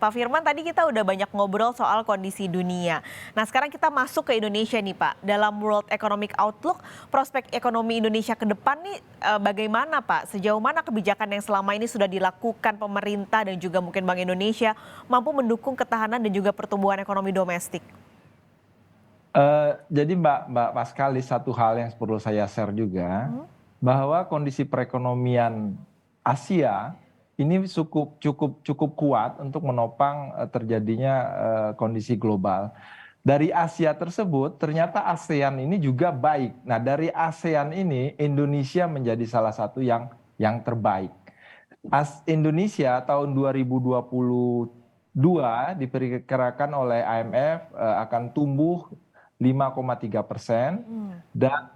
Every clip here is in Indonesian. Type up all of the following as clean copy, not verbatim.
Pak Firman, tadi kita udah banyak ngobrol soal kondisi dunia. Nah, sekarang kita masuk ke Indonesia nih, Pak. Dalam World Economic Outlook, prospek ekonomi Indonesia ke depan nih bagaimana, Pak? Sejauh mana kebijakan yang selama ini sudah dilakukan pemerintah dan juga mungkin Bank Indonesia mampu mendukung ketahanan dan juga pertumbuhan ekonomi domestik? Jadi Mbak Paskalis, satu hal yang perlu saya share juga, bahwa kondisi perekonomian Asia ini cukup kuat untuk menopang terjadinya kondisi global. Dari Asia tersebut ternyata ASEAN ini juga baik. Nah, dari ASEAN ini Indonesia menjadi salah satu yang terbaik. Indonesia tahun 2022 diperkirakan oleh IMF akan tumbuh 5,3% dan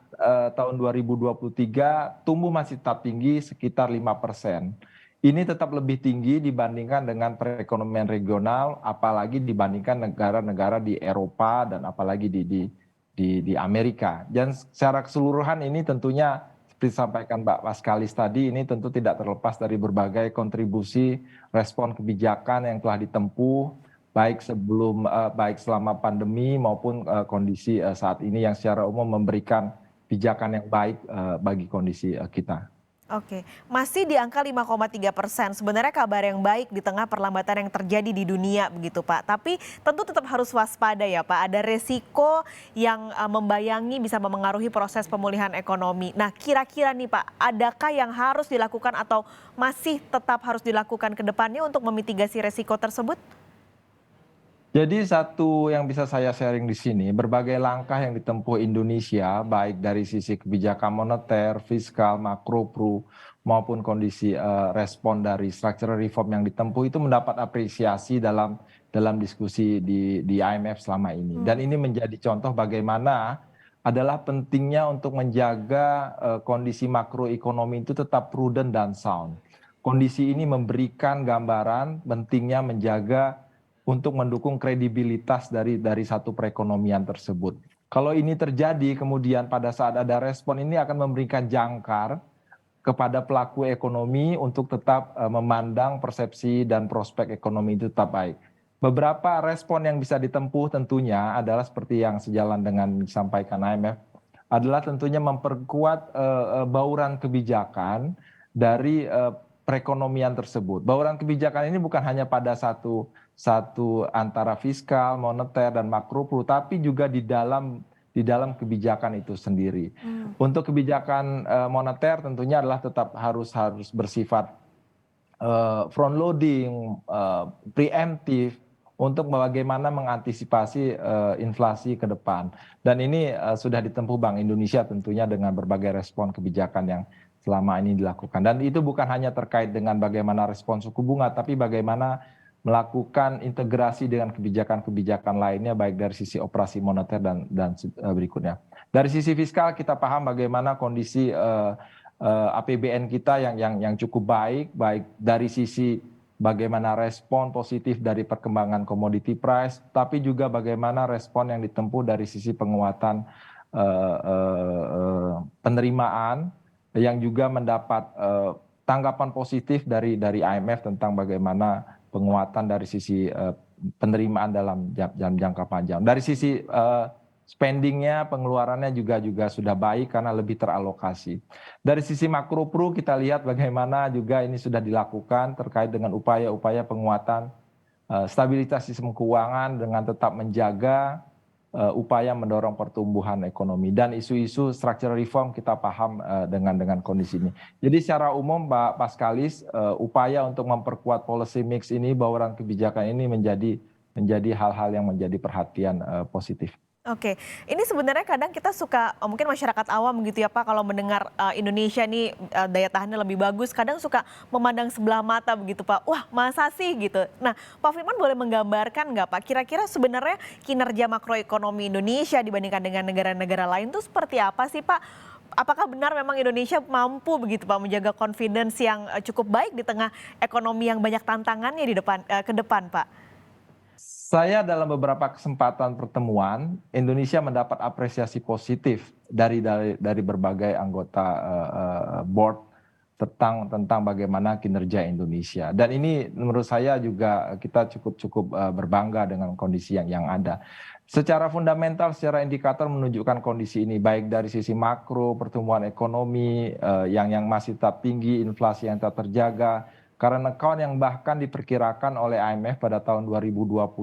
tahun 2023 tumbuh masih tetap tinggi sekitar 5%. Ini tetap lebih tinggi dibandingkan dengan perekonomian regional, apalagi dibandingkan negara-negara di Eropa dan apalagi di Amerika. Dan secara keseluruhan ini tentunya seperti disampaikan Mbak Paskalis tadi, ini tentu tidak terlepas dari berbagai kontribusi respon kebijakan yang telah ditempuh, baik selama pandemi maupun kondisi saat ini yang secara umum memberikan pijakan yang baik bagi kondisi kita. Oke, masih di angka 5,3%. Sebenarnya kabar yang baik di tengah perlambatan yang terjadi di dunia begitu Pak. Tapi tentu tetap harus waspada ya Pak. Ada resiko yang membayangi bisa memengaruhi proses pemulihan ekonomi. Nah kira-kira nih Pak, adakah yang harus dilakukan atau masih tetap harus dilakukan ke depannya untuk memitigasi resiko tersebut? Jadi satu yang bisa saya sharing di sini, berbagai langkah yang ditempuh Indonesia, baik dari sisi kebijakan moneter, fiskal, makro, pro, maupun kondisi respon dari structural reform yang ditempuh itu mendapat apresiasi dalam diskusi di IMF selama ini. Dan ini menjadi contoh bagaimana adalah pentingnya untuk menjaga kondisi makroekonomi itu tetap prudent dan sound. Kondisi ini memberikan gambaran pentingnya menjaga untuk mendukung kredibilitas dari satu perekonomian tersebut. Kalau ini terjadi kemudian pada saat ada respon, ini akan memberikan jangkar kepada pelaku ekonomi untuk tetap memandang persepsi dan prospek ekonomi itu tetap baik. Beberapa respon yang bisa ditempuh tentunya adalah seperti yang sejalan dengan disampaikan IMF, adalah tentunya memperkuat bauran kebijakan dari perekonomian tersebut. Bauran kebijakan ini bukan hanya pada satu antara fiskal, moneter, dan makro, tapi juga di dalam kebijakan itu sendiri. Untuk kebijakan moneter tentunya adalah tetap harus bersifat front loading, preemptif, untuk bagaimana mengantisipasi inflasi ke depan. Dan ini sudah ditempuh Bank Indonesia tentunya dengan berbagai respon kebijakan yang selama ini dilakukan. Dan itu bukan hanya terkait dengan bagaimana respon suku bunga, tapi bagaimana melakukan integrasi dengan kebijakan-kebijakan lainnya, baik dari sisi operasi moneter dan berikutnya. Dari sisi fiskal kita paham bagaimana kondisi APBN kita yang cukup baik dari sisi bagaimana respon positif dari perkembangan commodity price, tapi juga bagaimana respon yang ditempuh dari sisi penguatan penerimaan yang juga mendapat tanggapan positif dari IMF tentang bagaimana penguatan dari sisi penerimaan dalam jangka panjang. Dari sisi spendingnya, pengeluarannya juga sudah baik karena lebih teralokasi. Dari sisi makro pro kita lihat bagaimana juga ini sudah dilakukan terkait dengan upaya-upaya penguatan stabilitas sistem keuangan dengan tetap menjaga upaya mendorong pertumbuhan ekonomi dan isu-isu structural reform kita paham dengan kondisi ini. Jadi secara umum Mbak Paskalis, upaya untuk memperkuat policy mix ini, bauran kebijakan ini menjadi hal-hal yang menjadi perhatian positif. Oke, ini sebenarnya kadang kita suka, mungkin masyarakat awam gitu ya Pak, kalau mendengar Indonesia nih daya tahannya lebih bagus, kadang suka memandang sebelah mata begitu Pak. Wah masa sih gitu. Nah Pak Firman boleh menggambarkan nggak Pak, kira-kira sebenarnya kinerja makroekonomi Indonesia dibandingkan dengan negara-negara lain tuh seperti apa sih Pak? Apakah benar memang Indonesia mampu begitu Pak menjaga confidence yang cukup baik di tengah ekonomi yang banyak tantangannya di depan ke depan Pak? Saya dalam beberapa kesempatan pertemuan, Indonesia mendapat apresiasi positif dari berbagai anggota board tentang bagaimana kinerja Indonesia. Dan ini menurut saya juga kita cukup berbangga dengan kondisi yang ada. Secara fundamental, secara indikator menunjukkan kondisi ini baik dari sisi makro, pertumbuhan ekonomi yang masih tetap tinggi, inflasi yang tetap terjaga, current account yang bahkan diperkirakan oleh IMF pada tahun 2022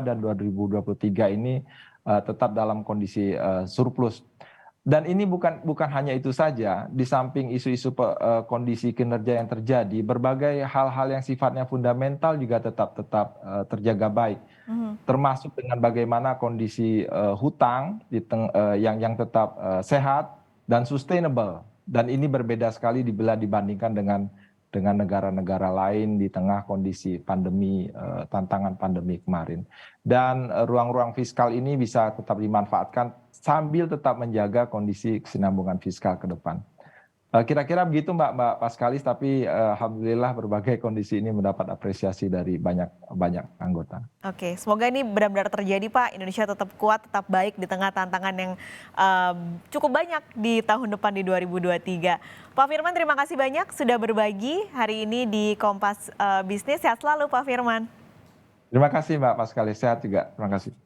dan 2023 ini tetap dalam kondisi surplus. Dan ini bukan hanya itu saja, di samping isu-isu kondisi kinerja yang terjadi, berbagai hal-hal yang sifatnya fundamental juga tetap terjaga baik, termasuk dengan bagaimana kondisi hutang yang tetap sehat dan sustainable. Dan ini berbeda sekali bila dibandingkan dengan negara-negara lain di tengah kondisi pandemi, tantangan pandemi kemarin. Dan ruang-ruang fiskal ini bisa tetap dimanfaatkan sambil tetap menjaga kondisi kesinambungan fiskal ke depan. Kira-kira begitu Mbak Paskalis, tapi alhamdulillah berbagai kondisi ini mendapat apresiasi dari banyak anggota. Oke, semoga ini benar-benar terjadi Pak. Indonesia tetap kuat, tetap baik di tengah tantangan yang cukup banyak di tahun depan di 2023. Pak Firman, terima kasih banyak sudah berbagi hari ini di Kompas Bisnis. Sehat selalu Pak Firman. Terima kasih Mbak Paskalis, sehat juga. Terima kasih.